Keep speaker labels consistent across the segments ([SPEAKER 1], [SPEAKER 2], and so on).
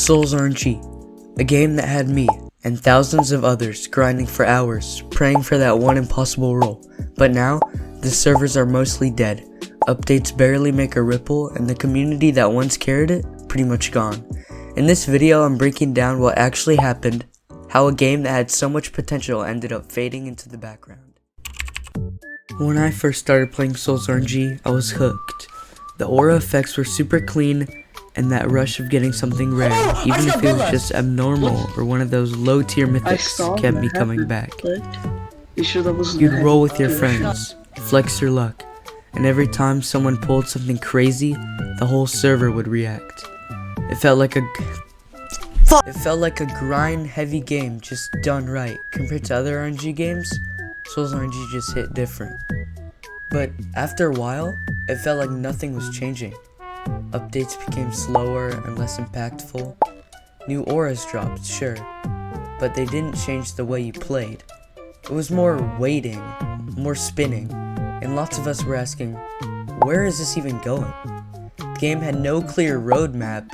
[SPEAKER 1] Souls RNG, a game that had me and thousands of others grinding for hours, praying for that one impossible roll. But now, the servers are mostly dead, updates barely make a ripple, and the community that once carried it, pretty much gone. In this video, I'm breaking down what actually happened, how a game that had so much potential ended up fading into the background. When I first started playing Souls RNG, I was hooked. The aura effects were super clean, and that rush of getting something rare, even if it was just abnormal or one of those low tier mythics, kept me coming back. You'd roll with your friends, flex your luck, and every time someone pulled something crazy, the whole server would react. It felt like a grind heavy game just done right. Compared to other RNG games, Souls RNG just hit different. But after a while, it felt like nothing was changing. Updates became slower and less impactful. New auras dropped, sure, but they didn't change the way you played. It was more waiting, more spinning, and lots of us were asking, where is this even going? The game had no clear roadmap,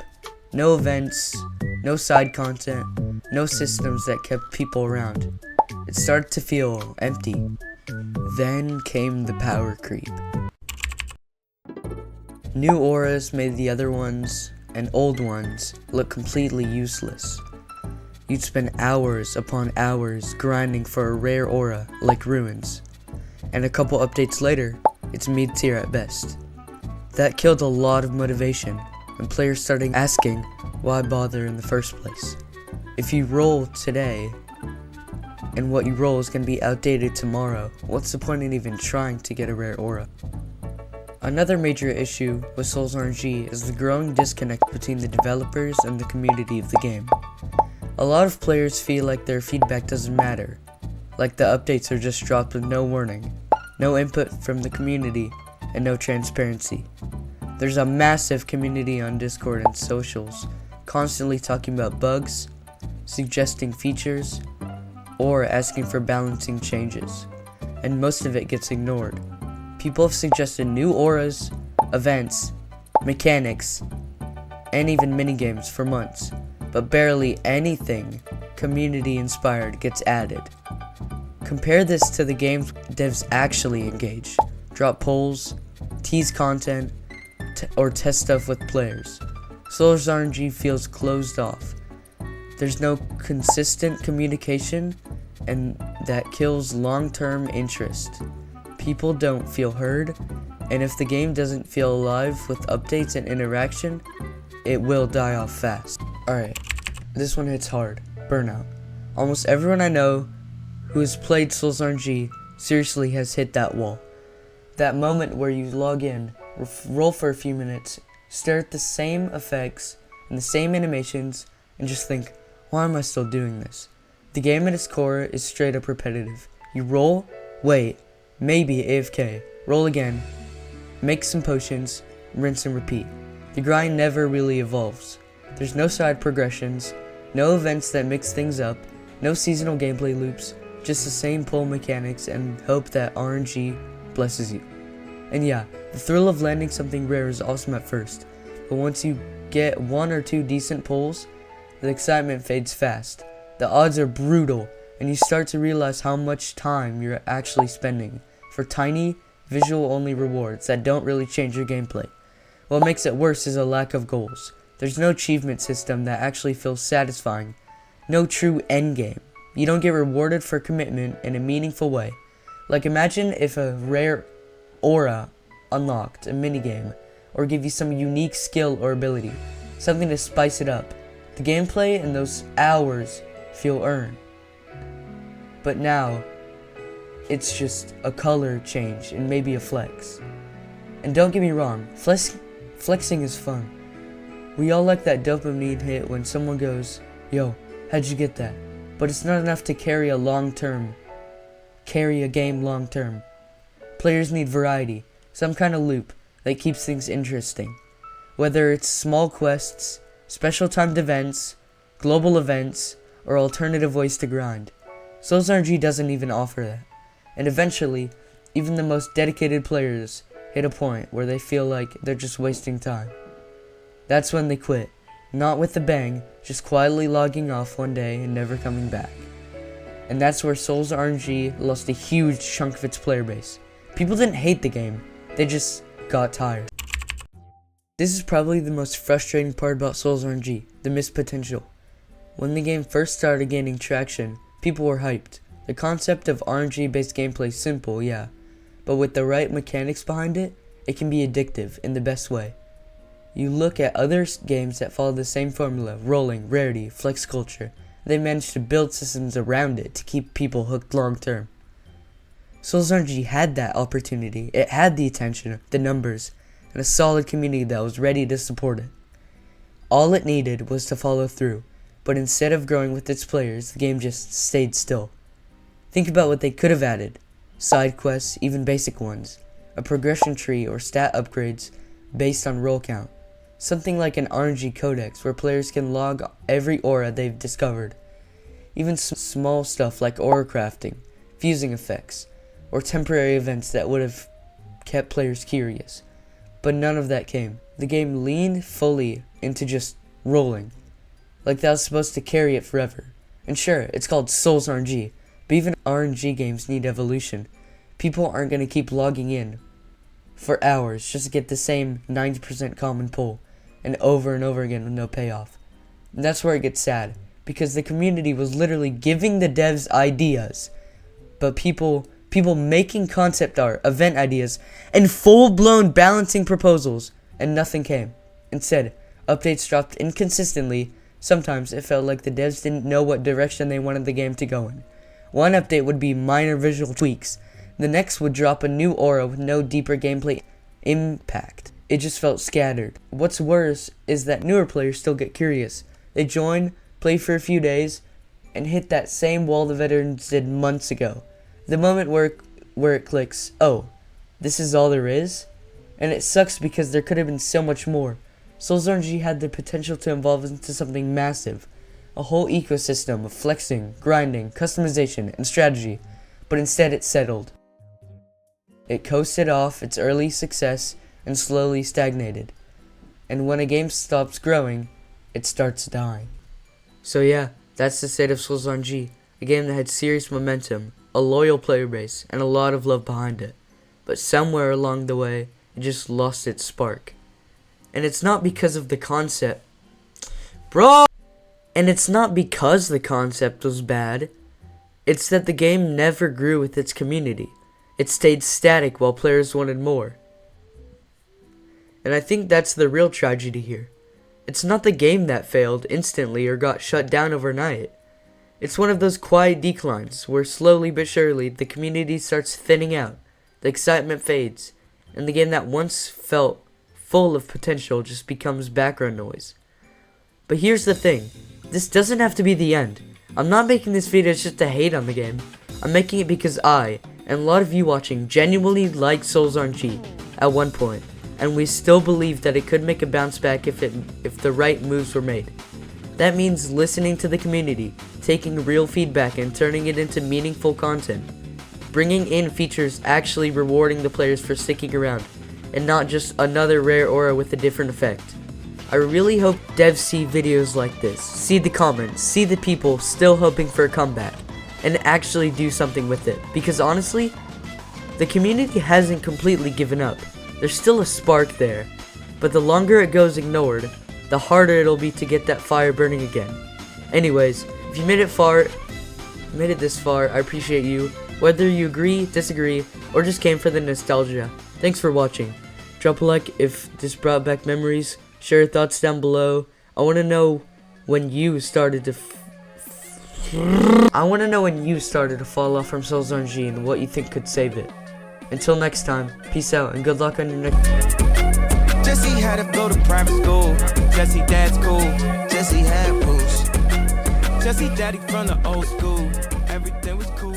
[SPEAKER 1] no events, no side content, no systems that kept people around. It started to feel empty. Then came the power creep. New auras made the other ones, and old ones, look completely useless. You'd spend hours upon hours grinding for a rare aura like ruins, and a couple updates later, it's mid-tier at best. That killed a lot of motivation, and players started asking why bother in the first place. If you roll today, and what you roll is going to be outdated tomorrow, what's the point in even trying to get a rare aura? Another major issue with Souls RNG is the growing disconnect between the developers and the community of the game. A lot of players feel like their feedback doesn't matter, like the updates are just dropped with no warning, no input from the community, and no transparency. There's a massive community on Discord and socials, constantly talking about bugs, suggesting features, or asking for balancing changes, and most of it gets ignored. People have suggested new auras, events, mechanics, and even minigames for months, but barely anything community-inspired gets added. Compare this to the games devs actually engage, drop polls, tease content, or test stuff with players. Souls RNG feels closed off. There's no consistent communication, and that kills long-term interest. People don't feel heard, and if the game doesn't feel alive with updates and interaction, it will die off fast. Alright, this one hits hard. Burnout. Almost everyone I know who has played Souls RNG seriously has hit that wall. That moment where you log in, roll for a few minutes, stare at the same effects and the same animations, and just think, why am I still doing this? The game at its core is straight up repetitive. You roll, wait, maybe AFK, roll again, make some potions, rinse and repeat. The grind never really evolves. There's no side progressions, no events that mix things up, no seasonal gameplay loops, just the same pull mechanics and hope that RNG blesses you. And yeah, the thrill of landing something rare is awesome at first, but once you get one or two decent pulls, the excitement fades fast. The odds are brutal, and you start to realize how much time you're actually spending for tiny, visual-only rewards that don't really change your gameplay. What makes it worse is a lack of goals. There's no achievement system that actually feels satisfying. No true endgame. You don't get rewarded for commitment in a meaningful way. Like imagine if a rare aura unlocked a minigame, or give you some unique skill or ability. Something to spice it up. The gameplay and those hours feel earned. But now, it's just a color change and maybe a flex. And don't get me wrong, flexing is fun. We all like that dopamine hit when someone goes, yo, how'd you get that? But it's not enough to carry a game long term. Players need variety, some kind of loop that keeps things interesting. Whether it's small quests, special timed events, global events, or alternative ways to grind. Souls RNG doesn't even offer that. And eventually, even the most dedicated players hit a point where they feel like they're just wasting time. That's when they quit. Not with a bang, just quietly logging off one day and never coming back. And that's where Souls RNG lost a huge chunk of its player base. People didn't hate the game, they just got tired. This is probably the most frustrating part about Souls RNG, the missed potential. When the game first started gaining traction, people were hyped. The concept of RNG based gameplay is simple, yeah, but with the right mechanics behind it, it can be addictive in the best way. You look at other games that follow the same formula, rolling, rarity, flex culture. They managed to build systems around it to keep people hooked long term. Souls RNG had that opportunity. It had the attention, the numbers, and a solid community that was ready to support it. All it needed was to follow through, but instead of growing with its players, the game just stayed still. Think about what they could have added. Side quests, even basic ones. A progression tree or stat upgrades based on roll count. Something like an RNG codex where players can log every aura they've discovered. Even small stuff like aura crafting, fusing effects, or temporary events that would have kept players curious. But none of that came. The game leaned fully into just rolling. Like that was supposed to carry it forever. And sure, it's called Souls RNG, but even RNG games need evolution. People aren't going to keep logging in for hours just to get the same 90% common pull, and over again with no payoff. And that's where it gets sad, because the community was literally giving the devs ideas, but people making concept art, event ideas, and full-blown balancing proposals, and nothing came. Instead, updates dropped inconsistently. Sometimes it felt like the devs didn't know what direction they wanted the game to go in. One update would be minor visual tweaks. The next would drop a new aura with no deeper gameplay impact. It just felt scattered. What's worse is that newer players still get curious. They join, play for a few days, and hit that same wall the veterans did months ago. The moment where it clicks, oh, this is all there is? And it sucks because there could have been so much more. Souls RNG had the potential to evolve into something massive. A whole ecosystem of flexing, grinding, customization, and strategy. But instead it settled. It coasted off its early success and slowly stagnated. And when a game stops growing, it starts dying. So yeah, that's the state of Souls RNG, a game that had serious momentum, a loyal player base, and a lot of love behind it. But somewhere along the way, it just lost its spark. And it's not because of the concept. And it's not because the concept was bad. It's that the game never grew with its community. It stayed static while players wanted more. And I think that's the real tragedy here. It's not the game that failed instantly or got shut down overnight. It's one of those quiet declines where slowly but surely the community starts thinning out, the excitement fades, and the game that once felt full of potential just becomes background noise. But here's the thing, this doesn't have to be the end. I'm not making this video just to hate on the game. I'm making it because I, and a lot of you watching, genuinely liked Souls RNG at one point, and we still believe that it could make a bounce back if the right moves were made. That means listening to the community, taking real feedback and turning it into meaningful content, bringing in features actually rewarding the players for sticking around, and not just another rare aura with a different effect. I really hope devs see videos like this, see the comments, see the people still hoping for a comeback, and actually do something with it, because honestly, the community hasn't completely given up. There's still a spark there, but the longer it goes ignored, the harder it'll be to get that fire burning again. Anyways, if you made it this far, I appreciate you. Whether you agree, disagree, or just came for the nostalgia, thanks for watching. Drop a like if this brought back memories. Share your thoughts down below. I want to know when you started to fall off from Souls RNG and what you think could save it. Until next time, peace out and good luck on your next.
[SPEAKER 2] Jesse had to go to private school. Jesse dad's cool. Jesse had boost. Jesse daddy from the old school. Everything was cool.